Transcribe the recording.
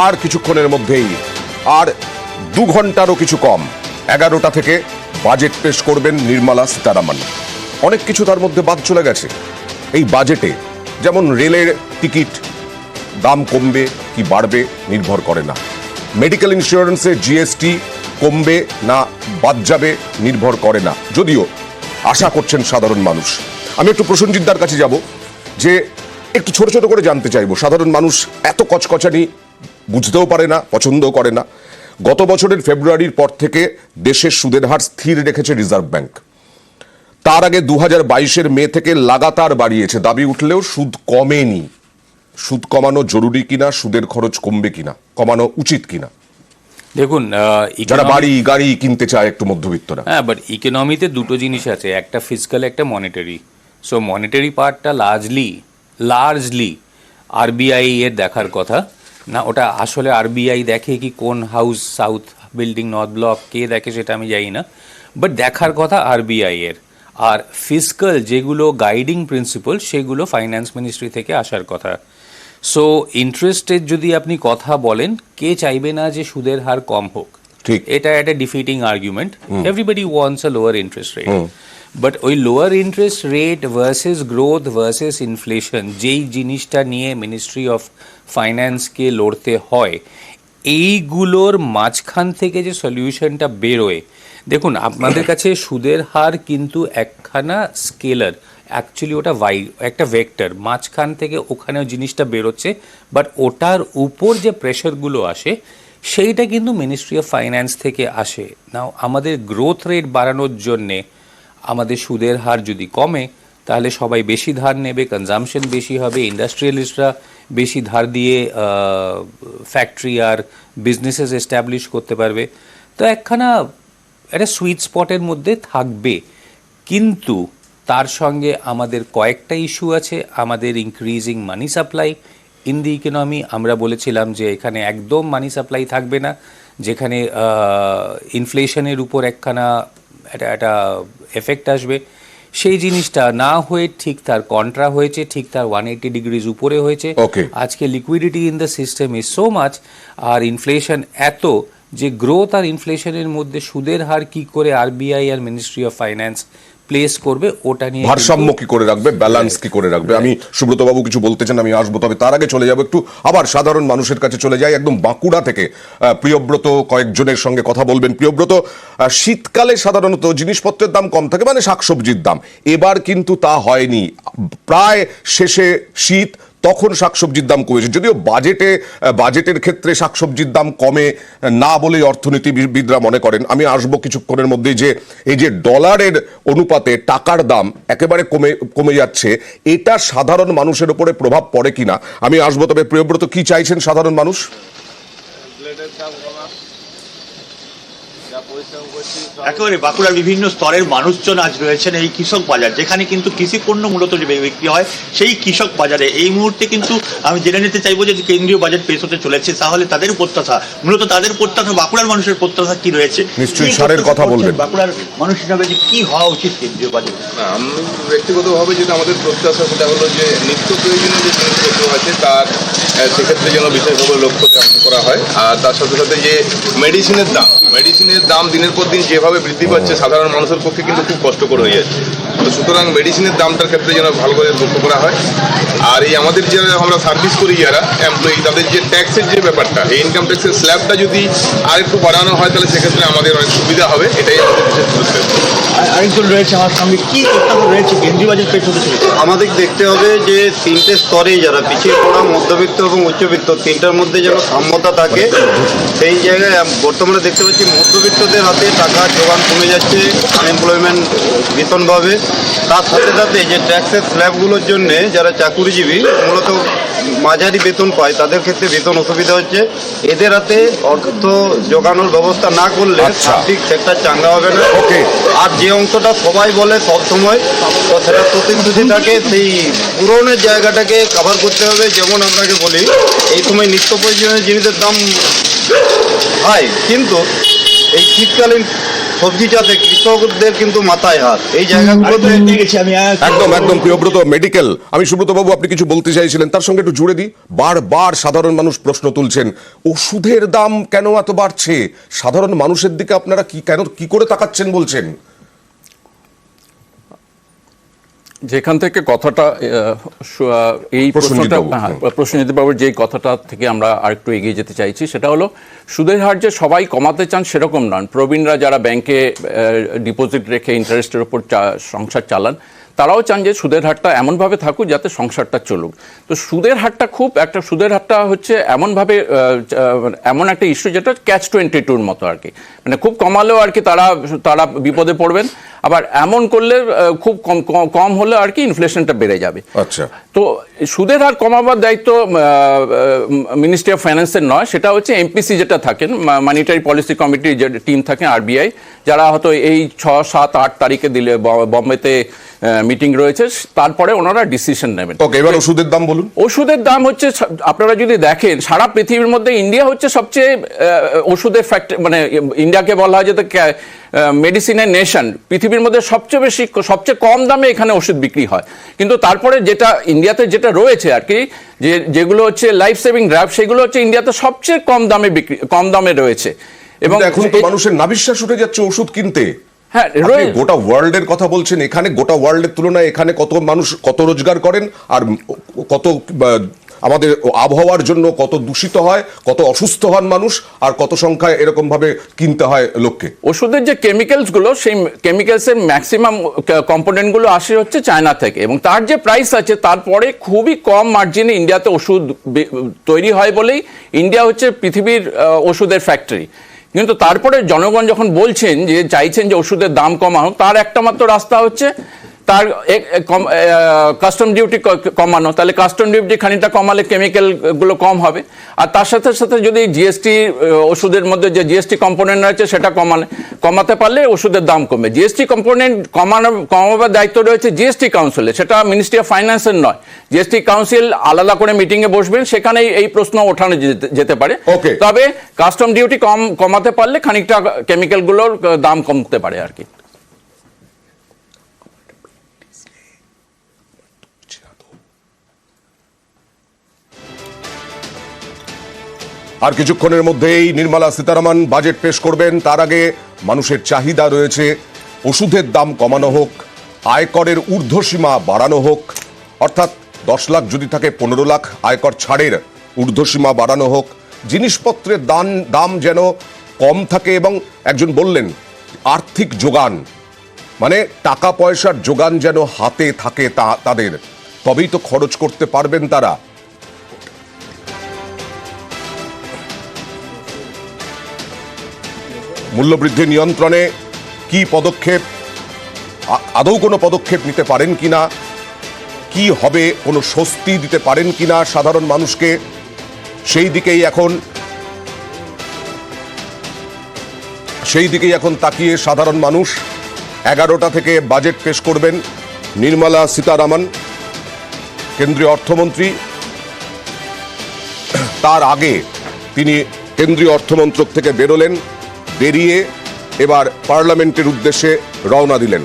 আর কিছুক্ষণের মধ্যেই, আর 2 ঘন্টারও কিছু কম, 11টা থেকে বাজেট পেশ করবেন নির্মলা সীতারামন। অনেক কিছু তার মধ্যে বাদ চলে গেছে এই বাজেটে, যেমন রেলের টিকিট দাম কমবে কি বাড়বে নির্ভর করে না, মেডিকেল ইন্স্যুরেন্সে জিএসটি কমবে না বাদ যাবে নির্ভর করে না, যদিও আশা করছেন সাধারণ মানুষ। আমি একটু প্রসেনজিৎদার কাছে যাব, যে একটু ছোট ছোট করে জানতে চাইবো, সাধারণ মানুষ এত কচকচানি বুঝতেও পারে না, পছন্দও করে না। গত বছরের ফেব্রুয়ারির পর থেকে দেশের সুদের হার স্থির রেখেছে রিজার্ভ ব্যাংক। তার আগে 2022-এর মে থেকে লাগাতার বাড়িয়েছে, দাবি উঠলেও সুদ কমেনি। সুদ কমানো জরুরি কিনা, সুদের খরচ কমবে কিনা, কমানো উচিত কিনা? দেখুন, যারা বাড়ি গাড়ি কিনতে চায় একটু মধ্যবিত্তরা। হ্যাঁ, বাট ইকোনমিতে দুটো জিনিস আছে, একটা ফিজিক্যাল, একটা মনিটারি। সো মনিটারি পার্টটা লার্জলি আরবিআই এর দেখার কথা না। ওটা আসলে আরবিআই দেখে কি কোন house, south building, north block, কে দেখে সেটা আমি জানি না, বাট দেখার কথা আরবিআই এর। আর ফিজিক্যাল যেগুলো গাইডিং প্রিন্সিপাল, সেগুলো ফাইন্যান্স মিনিস্ট্রি থেকে আসার কথা। সো ইন্টারেস্টের যদি আপনি কথা বলেন, কে চাইবে না যে সুদের হার কম হোক? ঠিক, এটা একটা defeating argument. Everybody wants a lower interest rate, but ওই lower interest rate versus growth versus inflation, যেই জিনিসটা নিয়ে মিনিস্ট্রি অফ ফাইন্যান্সকে লড়তে হয়, এইগুলোর মাঝখান থেকে যে সলিউশনটা বেরোয়, দেখুন আপনাদের কাছে সুদের হার কিন্তু একখানা স্কেলার, অ্যাকচুয়ালি ওটা একটা ভেক্টর, মাঝখান থেকে ওখানেও জিনিসটা বেরোচ্ছে, বাট ওটার উপর যে প্রেশারগুলো আসে সেইটা কিন্তু মিনিস্ট্রি অফ ফাইন্যান্স থেকে আসে। নাও আমাদের গ্রোথ রেট বাড়ানোর জন্যে আমাদের সুদের হার যদি কমে, তাহলে সবাই বেশি ধার নেবে, কনজামশন বেশি হবে, ইন্ডাস্ট্রিয়ালিস্টরা বেশি ধার দিয়ে ফ্যাক্টরি আর বিজনেসেস এস্টাবলিশ করতে পারবে। তো একটা সুইট স্পটের মধ্যে থাকবে, কিন্তু তার সঙ্গে আমাদের কয়েকটা ইস্যু আছে। আমাদের increasing money supply in the economy, আমরা বলেছিলাম যে এখানে একদম মানি সাপ্লাই থাকবে না, যেখানে ইনফ্লেশনের উপর একটা এফেক্ট আসবে। সেই জিনিসটা না হয়ে ঠিক তার কন্ট্রা হয়েছে, ঠিক তার 180 ডিগ্রিজ উপরে হয়েছে। আজকে liquidity in the system is so much, আর ইনফ্লেশন এত, যে গ্রোথ আর ইনফ্লেশনের মধ্যে সুদের হার কি করে আরবিআই আর মিনিস্ট্রি অফ ফাইন্যান্স প্লেস করবে, ওটা নিয়ে ভারসাম্য কি করে রাখবে, ব্যালেন্স কি করে রাখবে। আমি সুব্রত বাবু কিছু বলতে চান, আমি আসবো, তবে তার আগে চলে যাবো একটু আবার সাধারণ মানুষের কাছে চলে যাই, একদম বাঁকুড়া থেকে প্রিয়ব্রত কয়েকজনের সঙ্গে কথা বলবেন। প্রিয়ব্রত, শীতকালে সাধারণত জিনিসপত্রের দাম কম থাকে, মানে শাকসবজির দাম, এবার কিন্তু তা হয়নি। প্রায় শেষে শীত, তখন শাকসবজির দাম কমেছে, যদিও বাজেটের ক্ষেত্রে শাকসবজির দাম কমে না বলেই অর্থনীতিবিদরা মনে করেন। আমি আসবো কিছুক্ষণের মধ্যেই, যে এই যে ডলারের অনুপাতে টাকার দাম একেবারে কমে যাচ্ছে, এটা সাধারণ মানুষের উপরে প্রভাব পড়ে কিনা আমি আসবো। তবে প্রিয়ব্রত, কি চাইছেন সাধারণ মানুষ? একেবারে বাঁকুড়ার বিভিন্ন স্তরের মানুষজন আজ রয়েছেন এই কৃষক বাজার, যেখানে কিন্তু কৃষি পণ্য মূলত যে বিক্রি হয়, সেই কৃষক বাজারে এই মুহূর্তে কিন্তু আমি জেনে নিতে চাইবো যে কেন্দ্রীয় বাজেট পেশ হতে চলেছে, তাহলে তাদের প্রত্যাশা, মূলত তাদের প্রত্যাশা, বাঁকুড়ার মানুষের প্রত্যাশা কি রয়েছে? নিশ্চয়ই সারের কথা বলবেন। বাঁকুড়ার মানুষ হিসাবে যে কি হওয়া উচিত কেন্দ্রীয় বাজেট? আমি ব্যক্তিগতভাবে যেটা আমাদের প্রত্যাশা, সেটা হলো যে নিত্য প্রয়োজনীয় যে জিনিসপত্র আছে তার সেক্ষেত্রে যেন বিশেষভাবে লক্ষ্য করা হয়। আর তার সাথে সাথে যে মেডিসিনের দাম দিনের পর দিন যেভাবে বৃদ্ধি পাচ্ছে, সাধারণ মানুষের পক্ষে কিন্তু খুব কষ্টকর হয়ে যাচ্ছে। তো সুতরাং মেডিসিনের দামটার ক্ষেত্রে যেন ভালো করে লক্ষ্য করা হয়। আর এই আমাদের যারা আমরা সার্ভিস করি, যারা এমপ্লয়ি, তাদের যে ট্যাক্সের যে ব্যাপারটা, এই ইনকাম ট্যাক্সের স্ল্যাবটা যদি আর একটু বাড়ানো হয়, তাহলে সেক্ষেত্রে আমাদের অনেক সুবিধা হবে। এটাই আমাদের বিশেষ গুরুত্ব। আরেকজন রয়েছে আমার সঙ্গে, কি প্রত্যাশা রয়েছে কেন্দ্রীয় বাজেট পেশ হতে চলেছে? আমাদের দেখতে হবে যে 3টে স্তরে, যারা পিছিয়ে পড়া, মধ্যবিত্ত এবং উচ্চবিত্ত, 3টার মধ্যে যেন সাম্যতা থাকে। সেই জায়গায় বর্তমানে দেখতে পাচ্ছি মধ্যবিত্তদের হাতে টাকা যোগান কমে যাচ্ছে, আনএমপ্লয়মেন্ট ভীষণভাবে। তার সাথে সাথে যে ট্যাক্সের স্ল্যাবগুলোর জন্যে যারা চাকুরিজীবী, মূলত মাঝারি বেতন পায়, তাদের ক্ষেত্রে বেতন অসুবিধা হচ্ছে। এদের হাতে অর্থ যোগানোর ব্যবস্থা না করলে আর্থিক সেক্টর চাঙ্গা হবে না। আর যে অংশটা সবাই বলে সব সময়, তো সেটা প্রতিশ্রুতি থাকে, সেই পূরণের জায়গাটাকে কভার করতে হবে। যেমন আপনাকে বলি, এই সময় নিত্য প্রয়োজনীয় জিনিসের দাম হাই, কিন্তু এই শীতকালীন সবজি চাষে কৃষকদের কিন্তু মাথায় হাত এই জায়গাগুলোতে। একদম একদম প্রিয়ব্রত মেডিকেল, আমি সুব্রত বাবু আপনি কিছু বলতে চাইছিলেন, তার সঙ্গে একটু জুড়ে দিই। বারবার সাধারণ মানুষ প্রশ্ন তুলছেন ওষুধের দাম কেন এত বাড়ছে, সাধারণ মানুষের দিকে আপনারা কি করে তাকাচ্ছেন বলছেন? যেখান থেকে কথাটা এই প্রসেনজিৎ বাবুর যে কথাটা থেকে আমরা আরেকটু এগিয়ে যেতে চাইছি, সেটা হলো সুদের হার যে সবাই কমাতে চান সেরকম নন। প্রবীণরা যারা ব্যাংকে ডিপোজিট রেখে ইন্টারেস্টের উপর সংসার চালান, তারাও চান যে সুদের হারটা এমনভাবে থাকুক যাতে সংসারটা চলুক। তো সুদের হারটা হচ্ছে এমনভাবে এমন একটা ইস্যু যেটা catch-22 মতো আর কি, মানে খুব কমালেও আর কি তারা বিপদে পড়বেন, আবার এমন করলে খুব কম হলে আর কি ইনফ্লেশনটা বেড়ে যাবে। আচ্ছা, তো সুদের হার কমাবার দায়িত্ব মিনিস্ট্রি অফ ফাইন্যান্সের নয়, সেটা হচ্ছে এমপিসি যেটা থাকেন, মনিটারি পলিসি কমিটির যে টিম থাকে আরবিআই, যারা হয়তো এই 6, 7, 8 তারিখে দিলে বম্বেতে মিটিং রয়েছে, তারপরে ওনারা ডিসিশন নেবেন। ওকে, এবার ওষুধের দাম বলুন। ওষুধের দাম হচ্ছে, আপনারা যদি দেখেন সারা পৃথিবীর মধ্যে ইন্ডিয়া হচ্ছে সবচেয়ে ওষুধের ফ্যাক্টরি, মানে ইন্ডিয়াকে বলা হয় যে মেডিসিনের নেশন, পৃথিবীর মধ্যে সবচেয়ে কম দামে এখানে ওষুধ বিক্রি হয়। কিন্তু তারপরে যেটা ইন্ডিয়াতে যেটা রয়েছে আর কি, যেগুলো হচ্ছে লাইফ সেভিং ড্রাগ, সেগুলো হচ্ছে ইন্ডিয়াতে সবচেয়ে কম দামে রয়েছে। এবং এখন তো মানুষের নাবিশ্বাস উঠে যাচ্ছে ওষুধ কিনতে। হ্যাঁ, গোটা ওয়ার্ল্ডের কথা বলছেন, এখানে গোটা ওয়ার্ল্ডের তুলনায় এখানে কত মানুষ কত রোজগার করেন, আর কত আমাদের আবহাওয়ার জন্য কত দূষিত হয়, কত অসুস্থ হন মানুষ, আর কত সংখ্যায় এরকম ভাবে কিনতে হয় লোককে। ওষুধের যে কেমিক্যালসগুলো, সেই কেমিক্যালসের ম্যাক্সিমাম কম্পোনেন্টগুলো আসে হচ্ছে চায়না থেকে, এবং তার যে প্রাইস আছে তারপরে খুবই কম মার্জিনে ইন্ডিয়াতে ওষুধ তৈরি হয় বলেই ইন্ডিয়া হচ্ছে পৃথিবীর ওষুধের ফ্যাক্টরি। কিন্তু তারপরে জনগণ যখন বলছেন যে চাইছেন যে ওষুধের দাম কমানো, তার একটা মাত্র রাস্তা হচ্ছে তার কাস্টম ডিউটি কমানো। তাহলে কাস্টম ডিউটি খানিকটা কমালে কেমিক্যালগুলো কম হবে, আর তার সাথে সাথে যদি জিএসটি, ওষুধের মধ্যে যে জিএসটি কম্পোনেন্ট রয়েছে সেটা কমাতে পারলে ওষুধের দাম কমবে। জিএসটি কম্পোনেন্ট কমাবার দায়িত্ব রয়েছে জিএসটি কাউন্সিলে, সেটা মিনিস্ট্রি অফ ফাইন্যান্সের নয়। জিএসটি কাউন্সিল আলাদা করে মিটিংয়ে বসবেন, সেখানে এই প্রশ্ন ওঠানো যেতে পারে। তবে কাস্টম ডিউটি কমাতে পারলে খানিকটা কেমিক্যালগুলোর দাম কমতে পারে আর কি। আর কিছুক্ষণের মধ্যেই নির্মলা সীতারামন বাজেট পেশ করবেন। তার আগে মানুষের চাহিদা রয়েছে ওষুধের দাম কমানো হোক, আয়করের ঊর্ধ্বসীমা বাড়ানো হোক, অর্থাৎ 10 লাখ যদি থাকে 15 লাখ আয়কর ছাড়ের ঊর্ধ্বসীমা বাড়ানো হোক, জিনিসপত্রের দাম যেন কম থাকে, এবং একজন বললেন আর্থিক যোগান, মানে টাকা পয়সার যোগান যেন হাতে থাকে তাদের, তবেই তো খরচ করতে পারবেন তারা। মূল্যবৃদ্ধি নিয়ন্ত্রণে কি পদক্ষেপ, আদৌ কোনো পদক্ষেপ নিতে পারেন কিনা, কি হবে, কোনো স্বস্তি দিতে পারেন কিনা সাধারণ মানুষকে, সেই দিকেই এখন তাকিয়ে সাধারণ মানুষ। 11টা থেকে বাজেট পেশ করবেন নির্মলা সীতারামন, কেন্দ্রীয় অর্থমন্ত্রী। তার আগে তিনি কেন্দ্রীয় অর্থমন্ত্রক থেকে বেরোলেন, বেরিয়ে এবার পার্লামেন্টের উদ্দেশ্যে রওনা দিলেন।